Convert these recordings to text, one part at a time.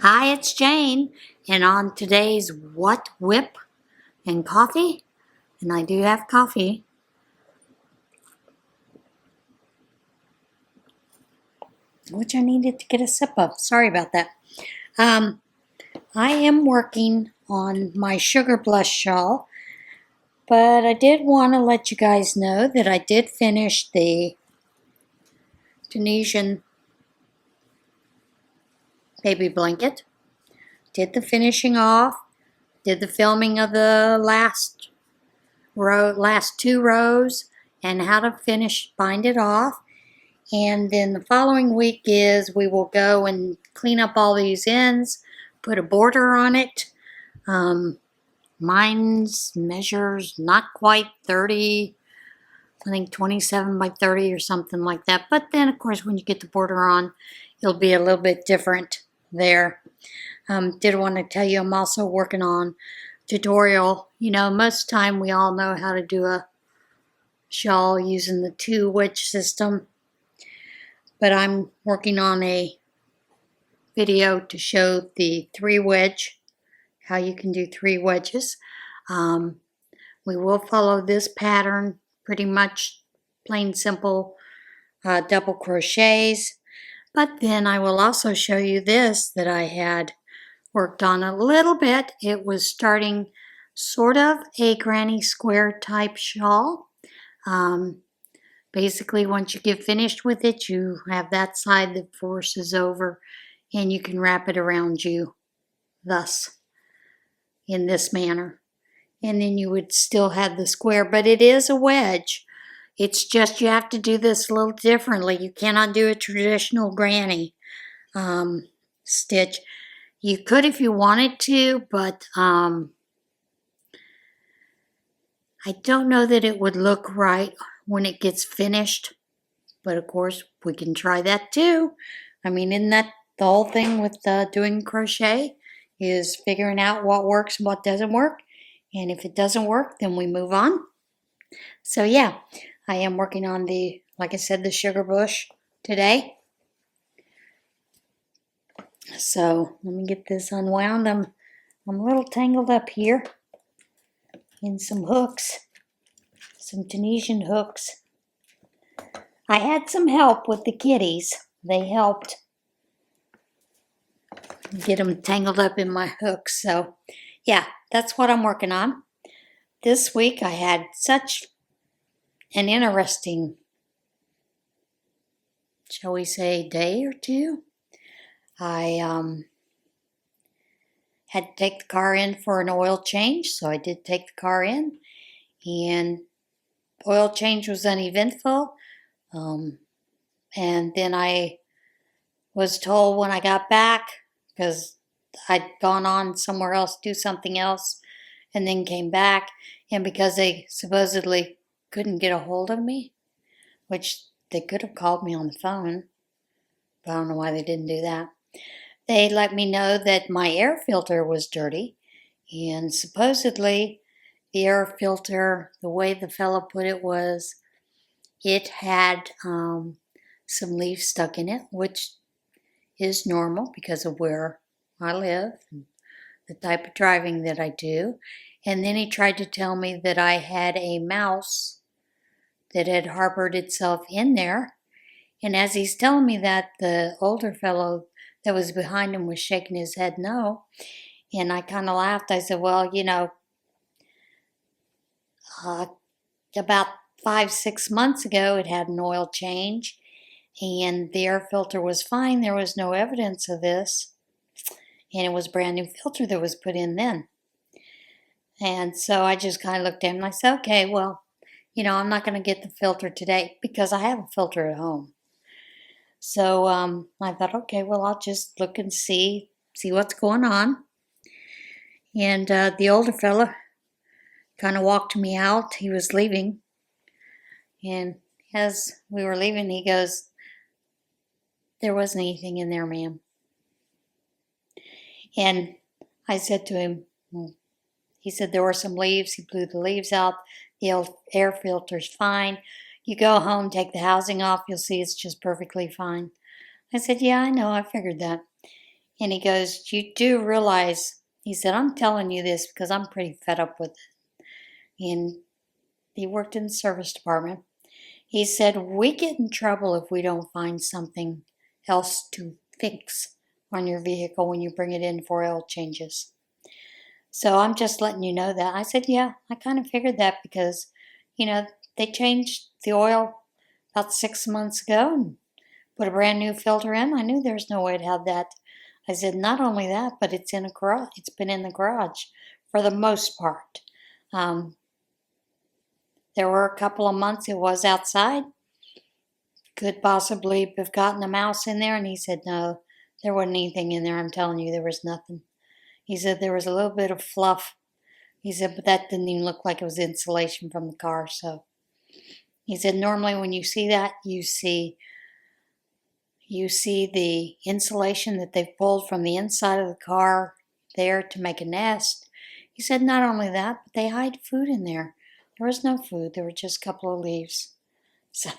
Hi, it's Jane, and on today's WOTWIP and Coffee, and I do have coffee, which I needed to get a sip of. Sorry about that. I am working on my sugar blush shawl, but I did want to let you guys know that I did finish the Tunisian baby blanket, did the finishing off, did the filming of the last two rows, and how to bind it off. And then the following week is we will go and clean up all these ends, put a border on it. Mine's measures not quite 30, I think 27 by 30 or something like that. But then, of course, when you get the border on, it'll be a little bit different there. Did want to tell you I'm also working on tutorial. Most of the time we all know how to do a shawl using the 2-wedge system. But I'm working on a video to show the 3-wedge, how you can do 3 wedges. We will follow this pattern, pretty much plain simple double crochets. But then I will also show you this that I had worked on a little bit. It was starting sort of a granny square type shawl. Basically, once you get finished with it, you have that side that forces over and you can wrap it around you thus, in this manner. And then you would still have the square, but it is a wedge. It's just you have to do this a little differently. You cannot do a traditional granny stitch. You could if you wanted to, but I don't know that it would look right when it gets finished. But of course, we can try that too. I mean, isn't that the whole thing with doing crochet? Is figuring out what works and what doesn't work. And if it doesn't work, then we move on. So yeah, I am working on like I said, the sugar bush today. So let me get this unwound. I'm a little tangled up here in some hooks, some Tunisian hooks. I had some help with the kitties. They helped get them tangled up in my hooks. So yeah, that's what I'm working on. This week I had such an interesting, shall we say, day or two. I had to take the car in for an oil change, so I did take the car in, and oil change was uneventful. And then I was told when I got back, because I'd gone on somewhere else, do something else, and then came back, and because they supposedly couldn't get a hold of me, which they could have called me on the phone, but I don't know why they didn't do that. They let me know that my air filter was dirty, and supposedly the air filter, the way the fellow put it was, it had some leaves stuck in it, which is normal because of where I live and the type of driving that I do. And then he tried to tell me that I had a mouse that had harbored itself in there. And as he's telling me that, the older fellow that was behind him was shaking his head no. And I kind of laughed. I said, well, about 5-6 months ago, it had an oil change, and the air filter was fine. There was no evidence of this, and it was a brand new filter that was put in then. And so I just kind of looked at him and I said, okay, well, I'm not going to get the filter today because I have a filter at home. So I thought, okay, well, I'll just look and see what's going on. And the older fella kind of walked me out. He was leaving. And as we were leaving, he goes, there wasn't anything in there, ma'am. And I said to him, he said there were some leaves. He blew the leaves out. The air filter's fine. You go home, take the housing off, you'll see it's just perfectly fine. I said, yeah, I know, I figured that. And he goes, you do realize, he said, I'm telling you this because I'm pretty fed up with it. And he worked in the service department. He said, we get in trouble if we don't find something else to fix on your vehicle when you bring it in for oil changes. So I'm just letting you know that. I said, yeah, I kind of figured that because, they changed the oil about 6 months ago and put a brand new filter in. I knew there's no way to have that. I said, not only that, but it's in a garage. It's been in the garage for the most part. There were a couple of months it was outside. Could possibly have gotten a mouse in there. And he said, no, there wasn't anything in there. I'm telling you, there was nothing. He said there was a little bit of fluff. He said, but that didn't even look like it was insulation from the car. So he said, normally when you see that, you see the insulation that they've pulled from the inside of the car there to make a nest. He said, not only that, but they hide food in there. There was no food. There were just a couple of leaves. So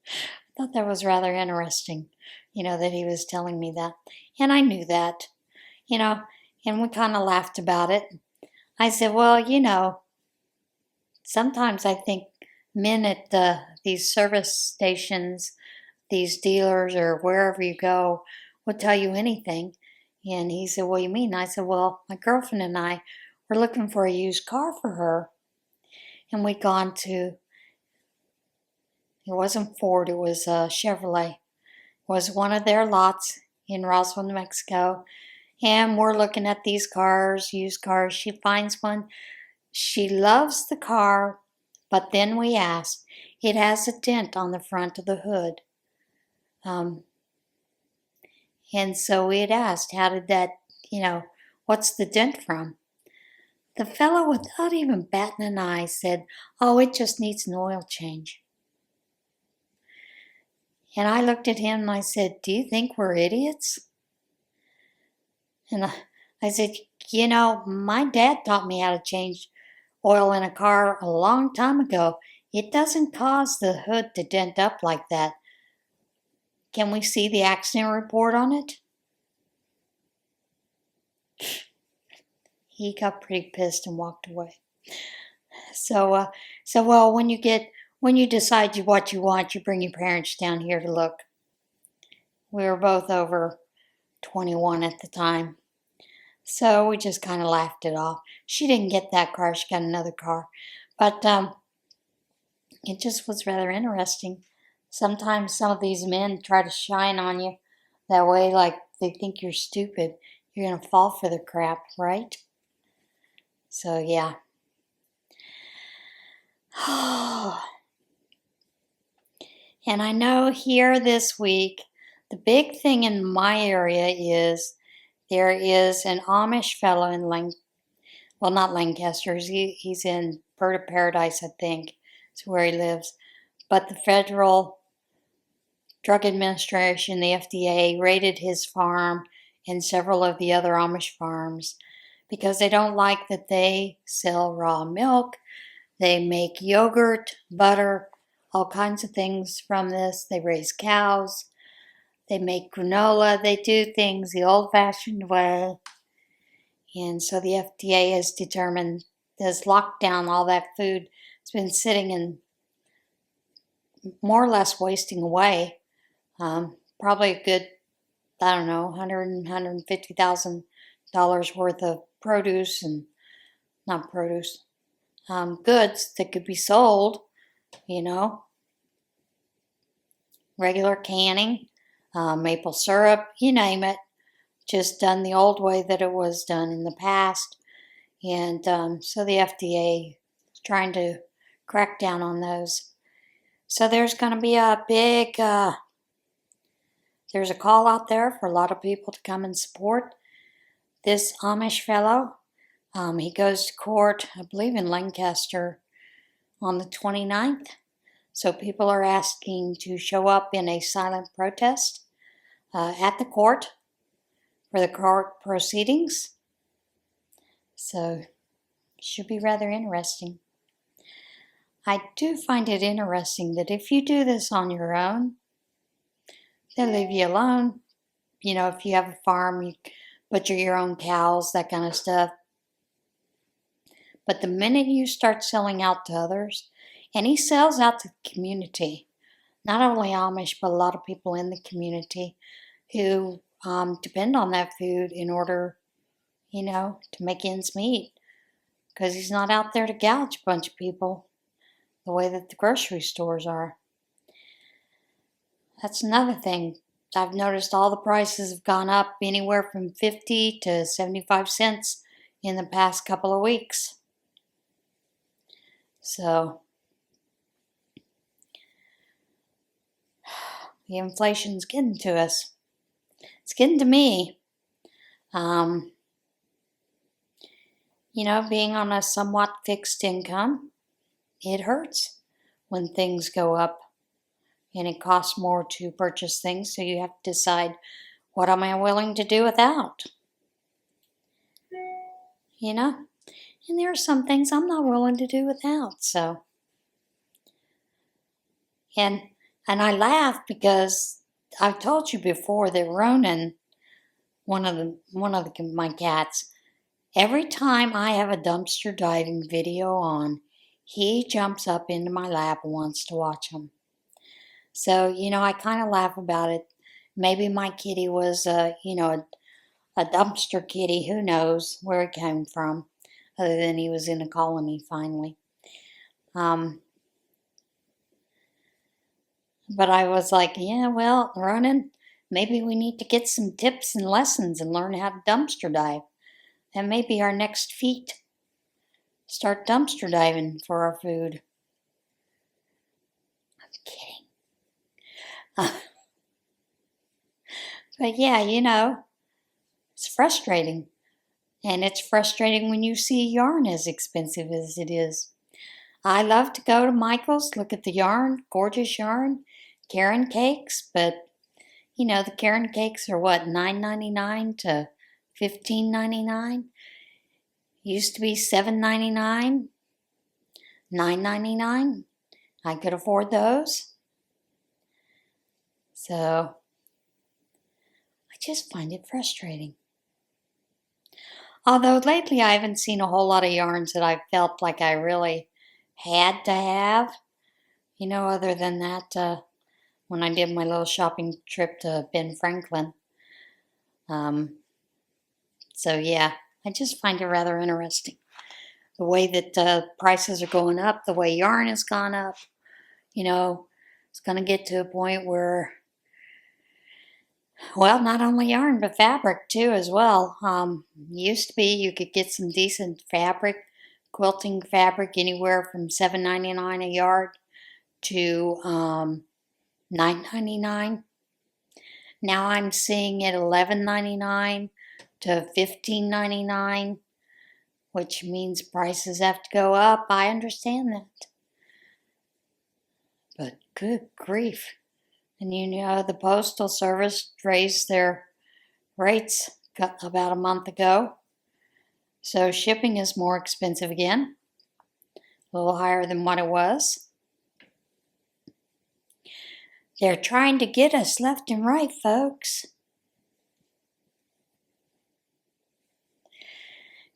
I thought that was rather interesting, that he was telling me that. And I knew that, and we kind of laughed about it. I said, well, sometimes I think men at these service stations, these dealers or wherever you go, will tell you anything. And he said, what do you mean? I said, well, my girlfriend and I were looking for a used car for her. And we'd gone to, it wasn't Ford, it was Chevrolet. It was one of their lots in Roswell, New Mexico. And we're looking at these cars, used cars. She finds one. She loves the car, but then we asked, it has a dent on the front of the hood. And so we had asked, how did that, what's the dent from? The fellow, without even batting an eye, said, oh, it just needs an oil change. And I looked at him and I said, do you think we're idiots? And I said, my dad taught me how to change oil in a car a long time ago. It doesn't cause the hood to dent up like that. Can we see the accident report on it? He got pretty pissed and walked away. So well, when you decide what you want, you bring your parents down here to look. We were both over 21 at the time. So we just kind of laughed it off. She didn't get that car. She got another car. But it just was rather interesting. Sometimes some of these men try to shine on you that way, like they think you're stupid. You're going to fall for the crap, right? So, yeah. And I know here this week, the big thing in my area is there is an Amish fellow in not Lancaster. He's in Bird of Paradise, I think. It's where he lives. But the Federal Drug Administration, the FDA, raided his farm and several of the other Amish farms because they don't like that they sell raw milk. They make yogurt, butter, all kinds of things from this. They raise cows. They make granola. They do things the old-fashioned way. And so the FDA has locked down all that food. It's been sitting and more or less wasting away. Probably a good, $150,000 worth of produce and not produce, goods that could be sold, regular canning, maple syrup, you name it, just done the old way that it was done in the past. And so the FDA is trying to crack down on those. So there's going to be a big, there's a call out there for a lot of people to come and support this Amish fellow. He goes to court, I believe in Lancaster, on the 29th. So people are asking to show up in a silent protest at the court for the court proceedings. So it should be rather interesting. I do find it interesting that if you do this on your own, they'll leave you alone. if you have a farm, you butcher your own cows, that kind of stuff. But the minute you start selling out to others, and he sells out to the community, not only Amish, but a lot of people in the community who depend on that food in order, to make ends meet. Because he's not out there to gouge a bunch of people the way that the grocery stores are. That's another thing. I've noticed all the prices have gone up anywhere from 50 to 75 cents in the past couple of weeks. So, the inflation's getting to us. It's getting to me. Being on a somewhat fixed income, it hurts when things go up and it costs more to purchase things, so you have to decide, what am I willing to do without? And there are some things I'm not willing to do without, so. And I laugh because I've told you before that Ronan, one of my cats, every time I have a dumpster diving video on, he jumps up into my lap and wants to watch them. So, I kind of laugh about it. Maybe my kitty was, a dumpster kitty. Who knows where it came from, other than he was in a colony finally. But I was like, yeah, well, Ronan, maybe we need to get some tips and lessons and learn how to dumpster dive. And maybe our next feat, start dumpster diving for our food. I'm kidding. But yeah, it's frustrating. And it's frustrating when you see yarn as expensive as it is. I love to go to Michael's, look at the yarn, gorgeous yarn, Caron cakes, but the Caron cakes are what, $9.99 to $15.99? Used to be $7.99, $9.99. I could afford those. So I just find it frustrating. Although lately I haven't seen a whole lot of yarns that I felt like I really had to have, other than that when I did my little shopping trip to Ben Franklin. So yeah, I just find it rather interesting. The way that prices are going up, the way yarn has gone up, it's going to get to a point where, well, not only yarn, but fabric too as well. Used to be you could get some decent fabric, quilting fabric, anywhere from $7.99 a yard to $9.99. Now I'm seeing it $11.99 to $15.99, which means prices have to go up. I understand that. But good grief. And the Postal Service raised their rates about a month ago. So shipping is more expensive again, a little higher than what it was. They're trying to get us left and right, folks.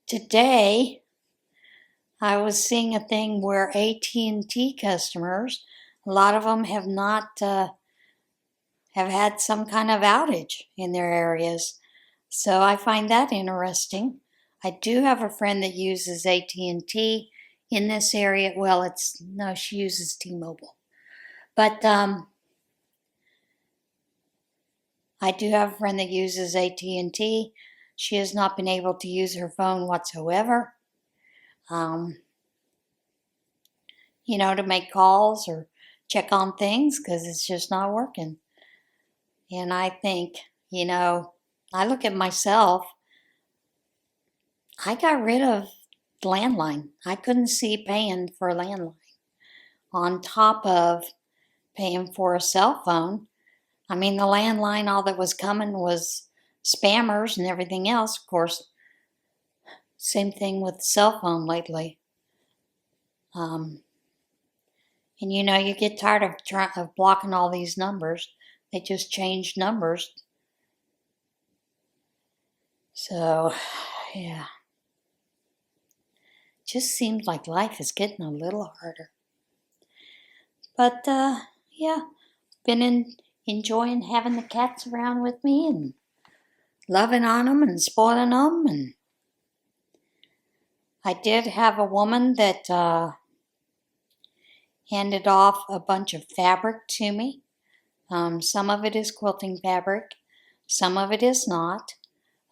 Today, I was seeing a thing where AT&T customers, a lot of them have not have had some kind of outage in their areas. So I find that interesting. I do have a friend that uses AT&T in this area. Well, she uses T-Mobile. But I do have a friend that uses AT&T. She has not been able to use her phone whatsoever. To make calls or check on things, because it's just not working. And I think, I look at myself. I got rid of the landline. I couldn't see paying for a landline on top of paying for a cell phone. I mean, the landline, all that was coming was spammers and everything else. Of course, same thing with the cell phone lately. And you get tired of blocking all these numbers. They just change numbers So, yeah. Just seems like life is getting a little harder. But, yeah, been enjoying having the cats around with me and loving on them and spoiling them. And I did have a woman that handed off a bunch of fabric to me. Some of it is quilting fabric, some of it is not.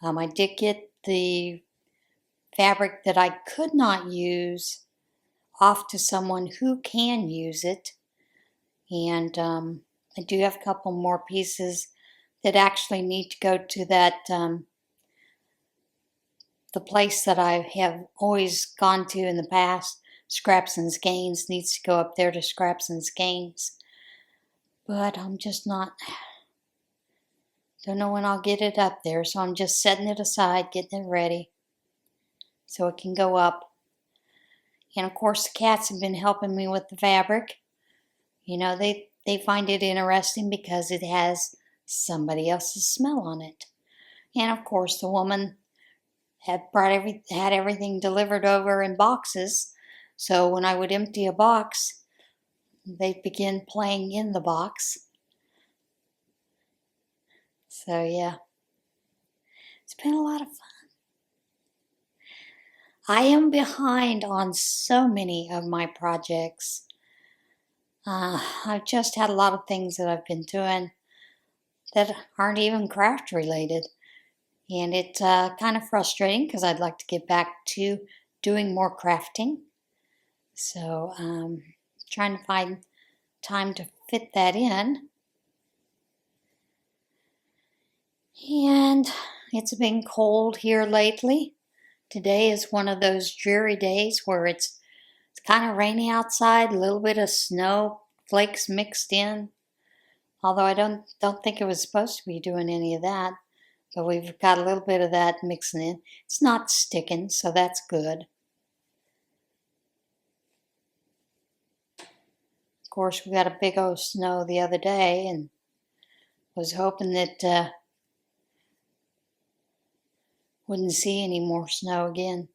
I did get the fabric that I could not use off to someone who can use it. And I do have a couple more pieces that actually need to go to that, the place that I have always gone to in the past, Scraps and Skeins, needs to go up there to Scraps and Skeins. But I'm just not, don't know when I'll get it up there, so I'm just setting it aside, getting it ready so it can go up. And of course the cats have been helping me with the fabric. You know, they find it interesting because it has somebody else's smell on it. And of course the woman had everything delivered over in boxes, so when I would empty a box, they'd begin playing in the box. So yeah, it's been a lot of fun. I am behind on so many of my projects. I've just had a lot of things that I've been doing that aren't even craft related. And it's kind of frustrating because I'd like to get back to doing more crafting. So trying to find time to fit that in. And it's been cold here lately. Today is one of those dreary days where it's kind of rainy outside, a little bit of snow flakes mixed in. Although I don't think it was supposed to be doing any of that. But we've got a little bit of that mixing in. It's not sticking, so that's good. Of course, we got a big old snow the other day and was hoping that wouldn't see any more snow again.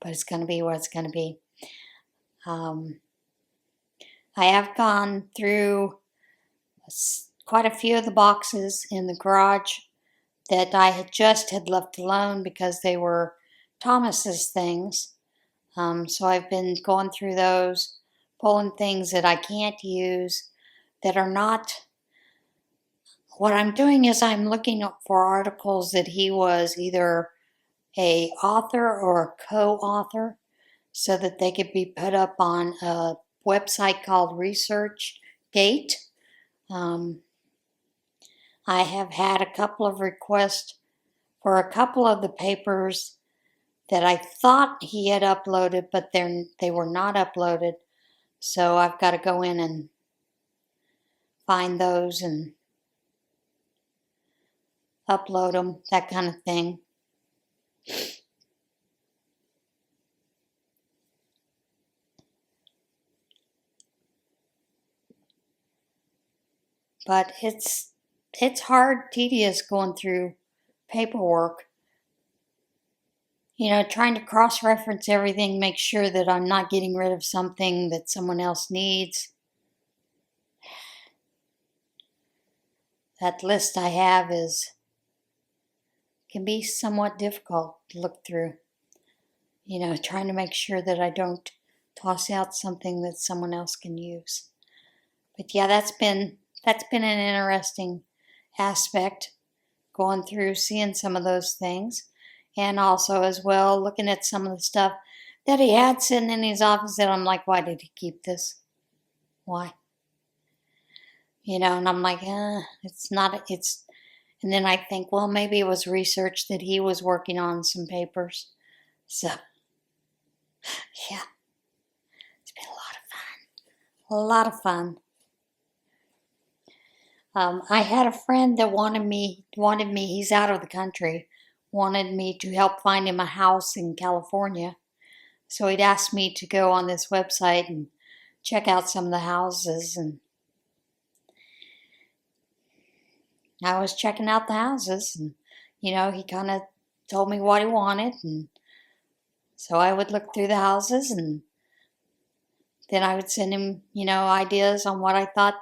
But it's going to be what it's going to be. I have gone through quite a few of the boxes in the garage that I had left alone because they were Thomas's things. So I've been going through those, pulling things that I can't use, that are not. What I'm doing is I'm looking up for articles that he was either a author or a co-author, so that they could be put up on a website called ResearchGate. I have had a couple of requests for a couple of the papers that I thought he had uploaded, but they were not uploaded. So I've got to go in and find those and upload them, that kind of thing. But it's hard, tedious going through paperwork. You know, trying to cross-reference everything, make sure that I'm not getting rid of something that someone else needs. That list I have can be somewhat difficult to look through. You know, trying to make sure that I don't toss out something that someone else can use. But yeah, that's been an interesting aspect, going through, seeing some of those things, and also as well looking at some of the stuff that he had sitting in his office that I'm like, why did he keep this? Why? You know, and I'm like, it's not, and then I think, well, maybe it was research that he was working on some papers. So, yeah, it's been a lot of fun. A lot of fun. I had a friend that wanted me, he's out of the country, wanted me to help find him a house in California. So he'd asked me to go on this website and check out some of the houses, and I was checking out the houses, and he kind of told me what he wanted, and so I would look through the houses, and then I would send him, ideas on what I thought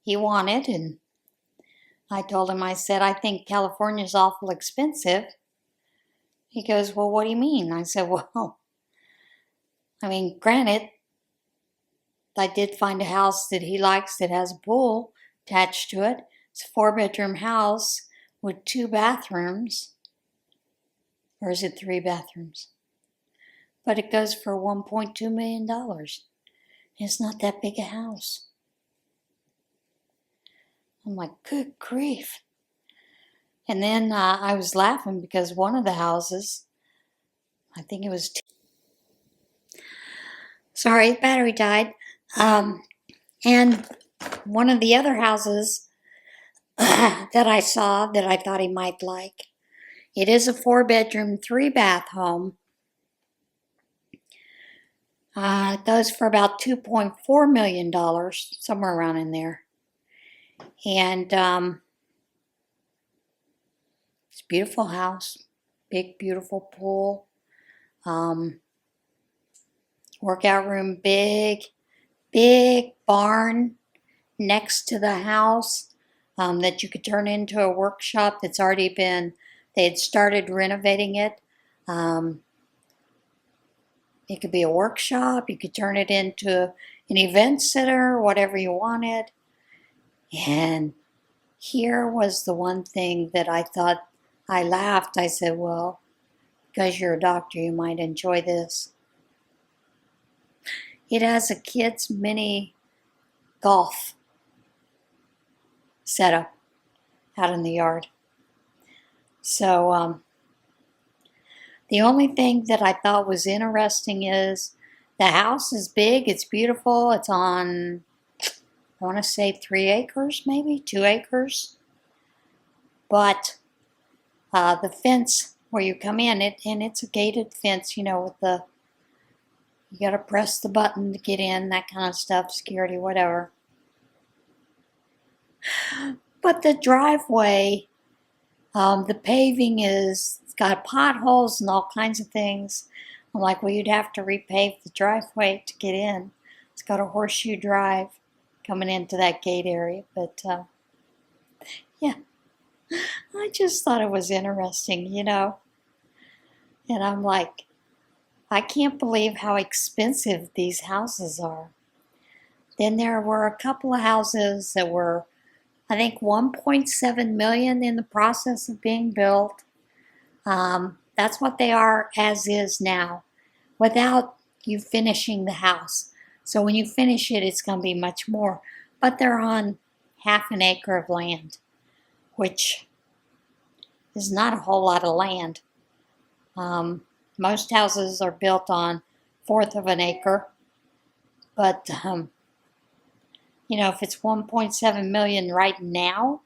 he wanted, and I told him, I said, I think California's awful expensive. He goes, well, what do you mean? I said, well, granted, I did find a house that he likes that has a pool attached to it. It's a 4-bedroom house with 2 bathrooms. Or is it 3 bathrooms? But it goes for $1.2 million. It's not that big a house. I'm like, good grief. And then I was laughing because one of the houses, I think it was... Sorry, battery died. And one of the other houses that I saw that I thought he might like, it is a 4-bedroom, 3-bath home. It goes for about $2.4 million, somewhere around in there. And it's a beautiful house, big, beautiful pool, workout room, big barn next to the house that you could turn into a workshop that's already been, they had started renovating it. It could be a workshop. You could turn it into an event center, whatever you wanted. And here was the one thing that I thought, I laughed. I said, well, because you're a doctor, you might enjoy this. It has a kid's mini golf setup out in the yard. So, the only thing that I thought was interesting is the house is big, it's beautiful, it's on, I want to say 3 acres, maybe 2 acres. But the fence where you come in, and it's a gated fence, with the, you got to press the button to get in, that kind of stuff, security, whatever. But the driveway, the paving it's got potholes and all kinds of things. I'm like, well, you'd have to repave the driveway to get in. It's got a horseshoe drive coming into that gate area. But, yeah, I just thought it was interesting, And I'm like, I can't believe how expensive these houses are. Then there were a couple of houses that were, I think, $1.7 million in the process of being built. That's what they are as is now, without you finishing the house. So when you finish it, it's going to be much more. But they're on half an acre of land, which is not a whole lot of land. Most houses are built on 1/4 of an acre. But, if it's $1.7 million right now,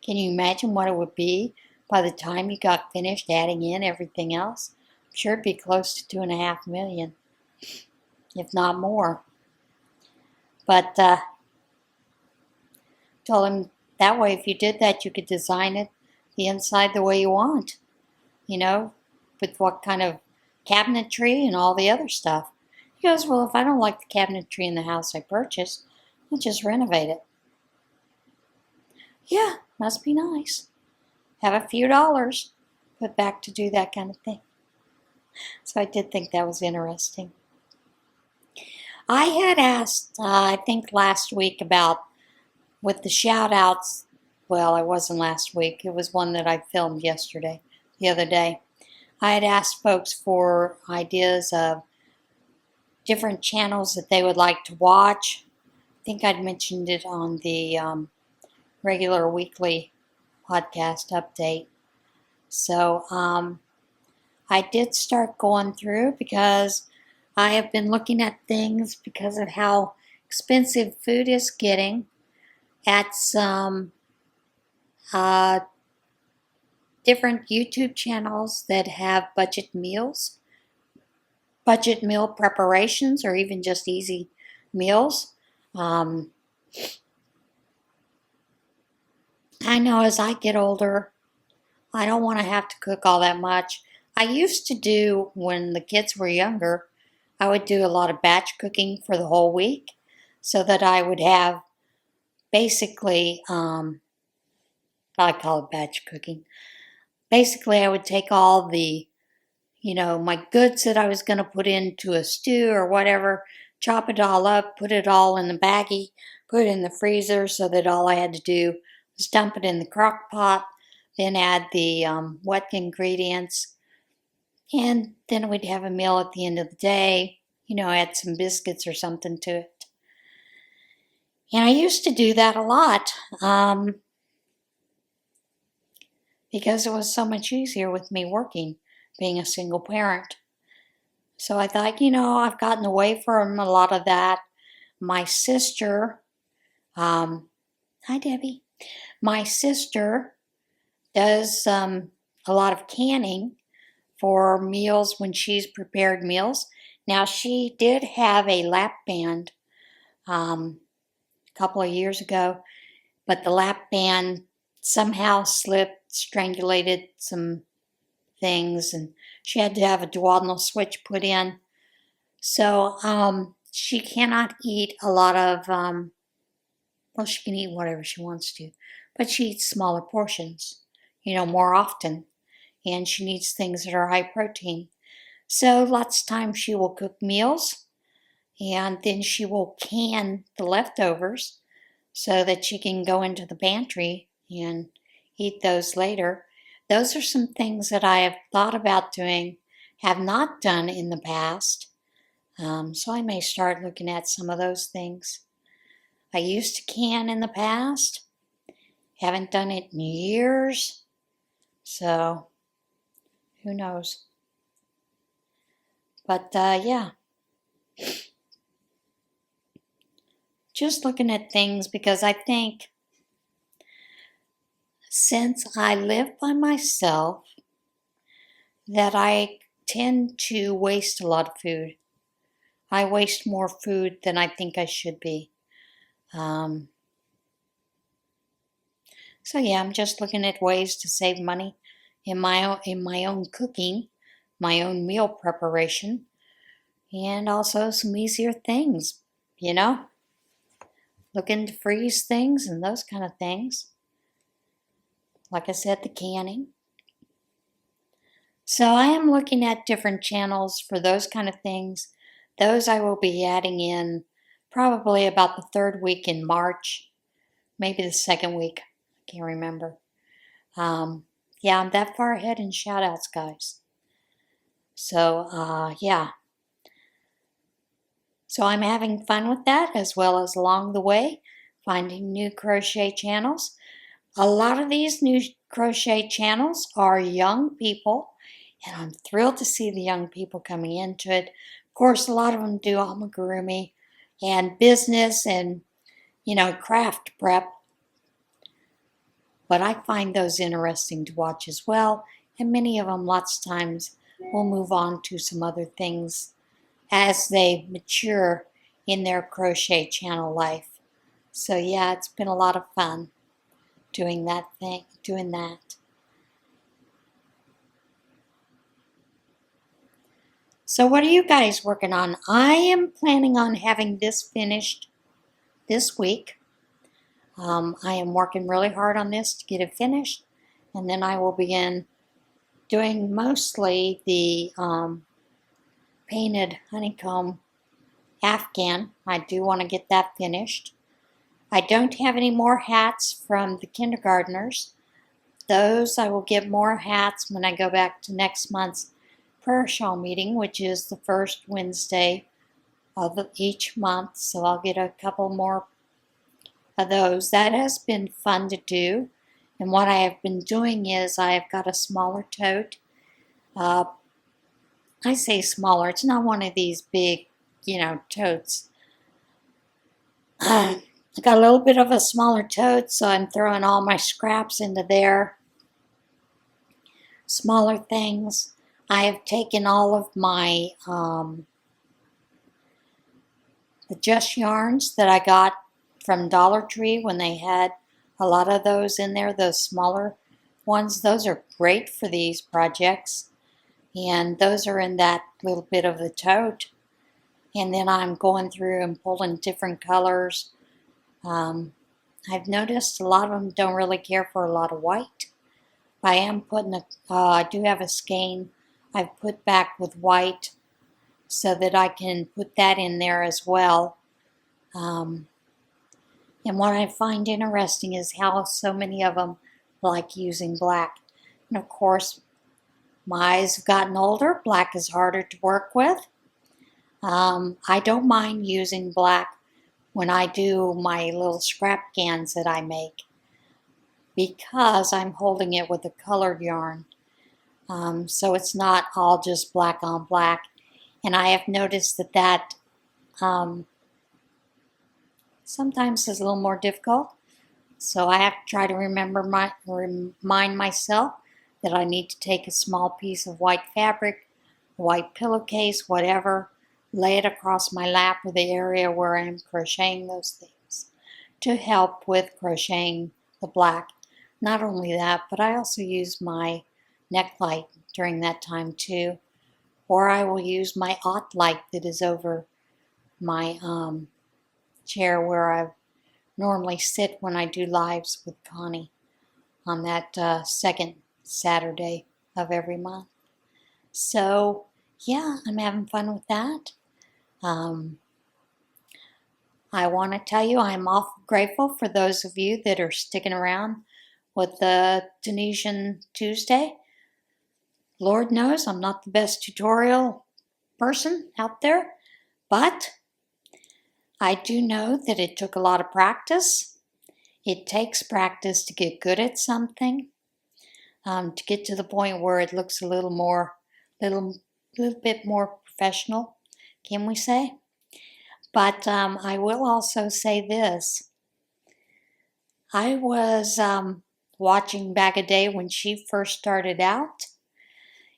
can you imagine what it would be by the time you got finished adding in everything else? I'm sure it'd be close to $2.5 million, if not more. But told him that way, if you did that, you could design it the inside the way you want, with what kind of cabinetry and all the other stuff. He goes, well, if I don't like the cabinetry in the house I purchased, I'll just renovate it. Yeah, must be nice. Have a few dollars put back to do that kind of thing. So I did think that was interesting. I had asked, I think last week about, with the shout outs, well, it wasn't last week, it was one that I filmed the other day. I had asked folks for ideas of different channels that they would like to watch. I think I'd mentioned it on the regular weekly podcast update. So I did start going through because I have been looking at things because of how expensive food is getting at some different YouTube channels that have budget meals, budget meal preparations, or even just easy meals. I know as I get older, I don't want to have to cook all that much. I used to do, when the kids were younger, I would do a lot of batch cooking for the whole week so that I would have basically, I call it batch cooking. Basically, I would take all the, my goods that I was going to put into a stew or whatever, chop it all up, put it all in the baggie, put it in the freezer so that all I had to do was dump it in the crock pot, then add the wet ingredients, and then we'd have a meal at the end of the day, add some biscuits or something to it. And I used to do that a lot because it was so much easier with me working, being a single parent. So I thought, I've gotten away from a lot of that. My sister, hi Debbie, my sister does a lot of canning for meals when she's prepared meals. Now, she did have a lap band a couple of years ago, but the lap band somehow slipped, strangulated some things, and she had to have a duodenal switch put in. So she cannot eat a lot of, she can eat whatever she wants to, but she eats smaller portions, more often. And she needs things that are high protein. So lots of times she will cook meals and then she will can the leftovers so that she can go into the pantry and eat those later. Those are some things that I have thought about doing, have not done in the past. So I may start looking at some of those things. I used to can in the past. Haven't done it in years. So who knows? But yeah. Just looking at things because I think since I live by myself that I tend to waste a lot of food. I waste more food than I think I should be. So yeah, I'm just looking at ways to save money in my own cooking, my own meal preparation, and also some easier things, looking to freeze things and those kind of things. Like I said, the canning. So I am looking at different channels for those kind of things. Those I will be adding in probably about the third week in March, maybe the second week. I can't remember. Yeah, I'm that far ahead in shout outs, guys. So, yeah. So I'm having fun with that, as well as along the way, finding new crochet channels. A lot of these new crochet channels are young people, and I'm thrilled to see the young people coming into it. Of course, a lot of them do amigurumi and business and, craft prep. But I find those interesting to watch as well, and many of them lots of times will move on to some other things as they mature in their crochet channel life. So yeah, it's been a lot of fun doing that. So what are you guys working on? I am planning on having this finished this week. I am working really hard on this to get it finished, and then I will begin doing mostly the painted honeycomb afghan. I do want to get that finished. I don't have any more hats from the kindergartners. Those I will get more hats when I go back to next month's prayer shawl meeting, which is the first Wednesday of each month. So I'll get a couple more of those. That has been fun to do. And what I have been doing is I have got a smaller tote. I say smaller. It's not one of these big, totes. I got a little bit of a smaller tote, so I'm throwing all my scraps into there. Smaller things. I have taken all of my the Just yarns that I got from Dollar Tree when they had a lot of those in there, those smaller ones. Those are great for these projects. And those are in that little bit of the tote. And then I'm going through and pulling different colors. I've noticed a lot of them don't really care for a lot of white. I am putting I do have a skein I've put back with white so that I can put that in there as well. And what I find interesting is how so many of them like using black. And of course, my eyes have gotten older. Black is harder to work with. I don't mind using black when I do my little scrap cans that I make, because I'm holding it with a colored yarn. So it's not all just black on black. And I have noticed that sometimes is a little more difficult. So I have to try to remind myself that I need to take a small piece of white fabric, white pillowcase, whatever, lay it across my lap or the area where I'm crocheting those things to help with crocheting the black. Not only that, but I also use my neck light during that time too, or I will use my OT light that is over my chair where I normally sit when I do lives with Connie on that second Saturday of every month. So yeah, I'm having fun with that. I want to tell you I'm awful grateful for those of you that are sticking around with the Tunisian Tuesday. Lord knows I'm not the best tutorial person out there, but I do know that it took a lot of practice. It takes practice to get good at something, to get to the point where it looks a little bit more professional, can we say? But I will also say this. I was watching back a day when she first started out,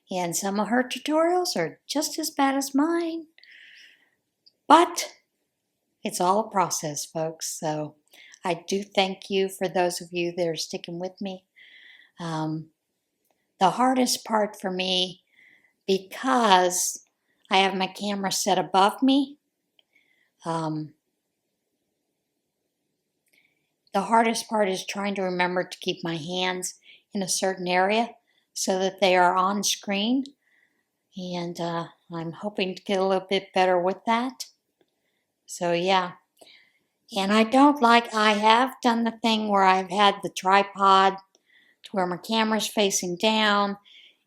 and some of her tutorials are just as bad as mine. But it's all a process, folks. So I do thank you for those of you that are sticking with me. The hardest part for me, because I have my camera set above me, the hardest part is trying to remember to keep my hands in a certain area so that they are on screen. And I'm hoping to get a little bit better with that. So yeah. And I have done the thing where I've had the tripod to where my camera's facing down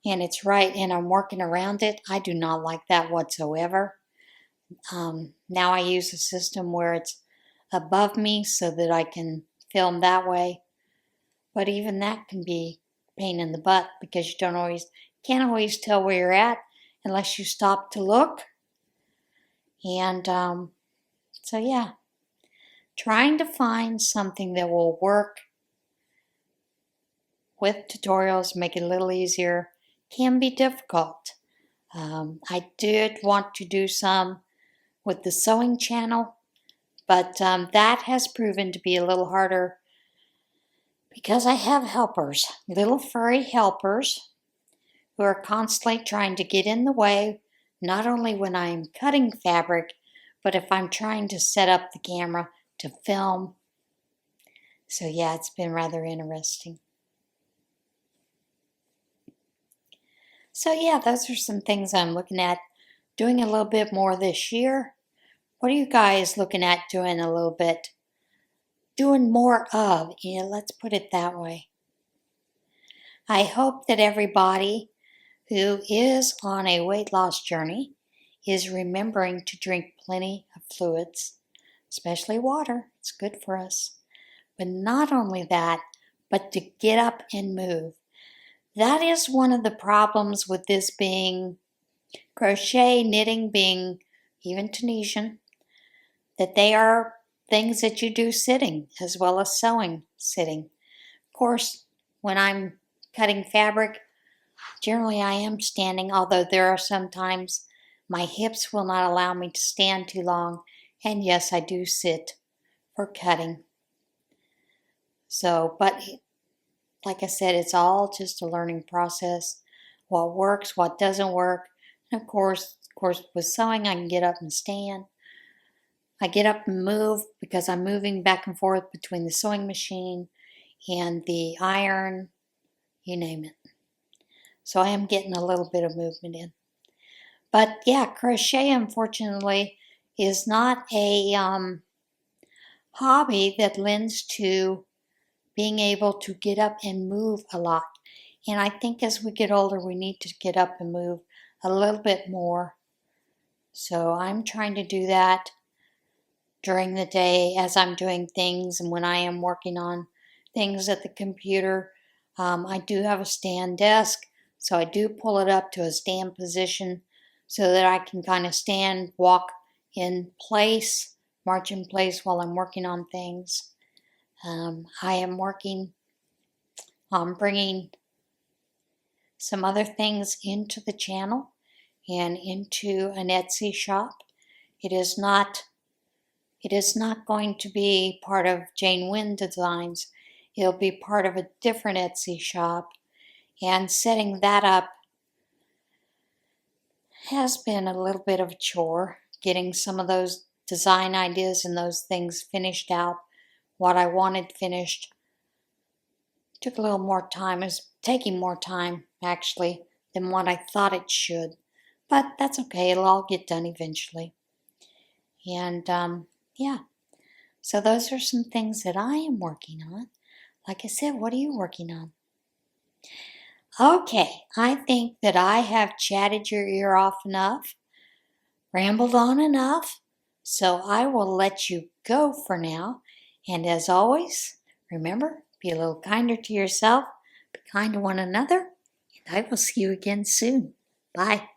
and it's right and I'm working around it. I do not like that whatsoever. Now I use a system where it's above me so that I can film that way. But even that can be a pain in the butt because you can't always tell where you're at unless you stop to look. And so yeah, trying to find something that will work with tutorials, make it a little easier, can be difficult. I did want to do some with the sewing channel, but that has proven to be a little harder because I have helpers, little furry helpers, who are constantly trying to get in the way, not only when I'm cutting fabric, but if I'm trying to set up the camera to film. So yeah, it's been rather interesting. So yeah, those are some things I'm looking at doing a little bit more this year. What are you guys looking at doing a little bit? Doing more of, let's put it that way. I hope that everybody who is on a weight loss journey is remembering to drink plenty of fluids, especially water. It's good for us. But not only that, but to get up and move. That is one of the problems with this being crochet, knitting, being even Tunisian, that they are things that you do sitting as well as sewing sitting. Of course, when I'm cutting fabric, generally I am standing, although there are some times my hips will not allow me to stand too long. And yes, I do sit for cutting. So, but like I said, it's all just a learning process. What works, what doesn't work. And of course, with sewing, I can get up and stand. I get up and move because I'm moving back and forth between the sewing machine and the iron, you name it. So I am getting a little bit of movement in. But yeah, crochet, unfortunately, is not a hobby that lends to being able to get up and move a lot. And I think as we get older, we need to get up and move a little bit more. So I'm trying to do that during the day as I'm doing things, and when I am working on things at the computer. I do have a stand desk, so I do pull it up to a stand position so that I can kind of stand, walk in place, march in place while I'm working on things. I am working on bringing some other things into the channel and into an Etsy shop. It is not going to be part of Jane Wynn Designs. It'll be part of a different Etsy shop, and setting that up has been a little bit of a chore, getting some of those design ideas and those things finished out. What I wanted finished took a little more time. It's taking more time, actually, than what I thought it should. But that's okay. It'll all get done eventually. And, yeah. So those are some things that I am working on. Like I said, what are you working on? Okay, I think that I have chatted your ear off enough, rambled on enough, so I will let you go for now. And as always, remember, be a little kinder to yourself, be kind to one another, and I will see you again soon. Bye.